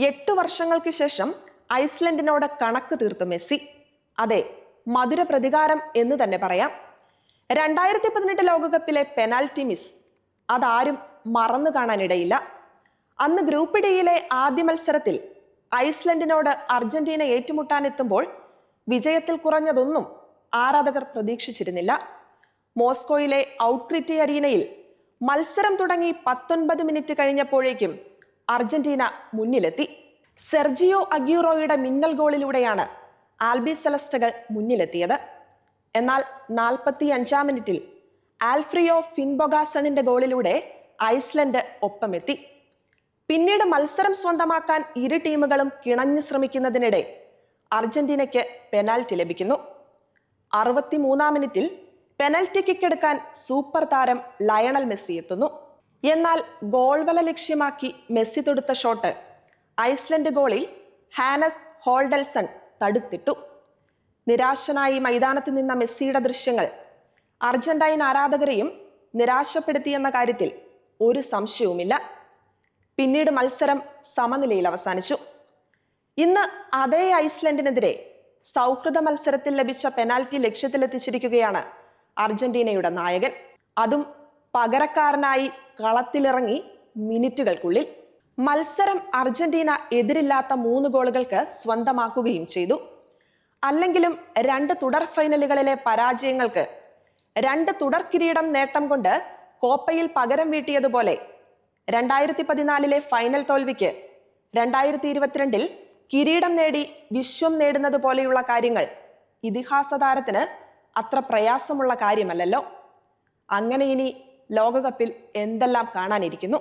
8 വർഷങ്ങൾക്ക് ശേഷം ഐസ്ലൻഡിനോട് കണക്ക് തീർത്തു മെസ്സി. അതെ, മധുര പ്രതികാരം എന്ന് തന്നെ പറയാം. 2018 ലോകകപ്പിലെ പെനാൽറ്റി മിസ് അതാരും മറന്നു കാണാനിടയില്ല. അന്ന് ഗ്രൂപ്പ് ഡിയിലെ ആദ്യ മത്സരത്തിൽ ഐസ്ലൻഡിനോട് അർജന്റീന ഏറ്റുമുട്ടാനെത്തുമ്പോൾ വിജയത്തിൽ കുറഞ്ഞതൊന്നും ആരാധകർ പ്രതീക്ഷിച്ചിരുന്നില്ല. മോസ്കോയിലെ ഔട്ട്ക്രിറ്റി അരീനയിൽ മത്സരം തുടങ്ങി 19 മിനിറ്റ് കഴിഞ്ഞപ്പോഴേക്കും അർജന്റീന മുന്നിലെത്തി. സെർജിയോ അഗ്യൂറോയുടെ മിന്നൽ ഗോളിലൂടെയാണ് ആൽബി സെലസ്റ്റകൾ മുന്നിലെത്തിയത്. എന്നാൽ 45-ാം മിനിറ്റിൽ ആൽഫ്രിയോ ഫിൻബൊഗാസണിന്റെ ഗോളിലൂടെ ഐസ്ലൻഡ് ഒപ്പമെത്തി. പിന്നീട് മത്സരം സ്വന്തമാക്കാൻ ഇരു ടീമുകളും കിണഞ്ഞു ശ്രമിക്കുന്നതിനിടെ അർജന്റീനയ്ക്ക് പെനാൽറ്റി ലഭിക്കുന്നു. 63-ാം മിനിറ്റിൽ പെനൽറ്റി കിക്ക് എടുക്കാൻ സൂപ്പർ താരം ലയണൽ മെസ്സി എത്തുന്നു. എന്നാൽ ഗോൾവല ലക്ഷ്യമാക്കി Messi തൊടുത്ത shot Iceland goalie harness ഹോൾഡൽസൺ തടുത്തിട്ടു. നിരാശനായി മൈതാനത്ത് നിന്ന മെസ്സിയുടെ ദൃശ്യങ്ങൾ അർജന്റൈൻ ആരാധകരെയും നിരാശപ്പെടുത്തിയെന്ന കാര്യത്തിൽ ഒരു സംശയവുമില്ല. പിന്നീട് മത്സരം സമനിലയിൽ അവസാനിച്ചു. ഇന്ന് അതേ ഐസ്ലൻഡിനെതിരെ സൗഹൃദ മത്സരത്തിൽ ലഭിച്ച പെനാൽറ്റി ലക്ഷ്യത്തിലെത്തിച്ചിരിക്കുകയാണ് അർജന്റീനയുടെ നായകൻ. അതും പകരക്കാരനായി കളത്തിലിറങ്ങി മിനിറ്റുകൾക്കുള്ളിൽ. മത്സരം അർജന്റീന എതിരില്ലാത്ത 3 ഗോളുകൾക്ക് സ്വന്തമാക്കുകയും ചെയ്തു. അല്ലെങ്കിലും 2 തുടർ ഫൈനലുകളിലെ പരാജയങ്ങൾക്ക് 2 തുടർ കിരീടം നേട്ടം കൊണ്ട് കോപ്പയിൽ പകരം വീട്ടിയതുപോലെ 2014-ലെ ഫൈനൽ തോൽവിക്ക് 2022-ൽ കിരീടം നേടി വിശ്വം നേടുന്നത് പോലെയുള്ള കാര്യങ്ങൾ ഇതിഹാസ താരത്തിന് അത്ര പ്രയാസമുള്ള കാര്യമല്ലല്ലോ. അങ്ങനെ ഇനി ലോകകപ്പിൽ എന്തെല്ലാം കാണാനിരിക്കുന്നു.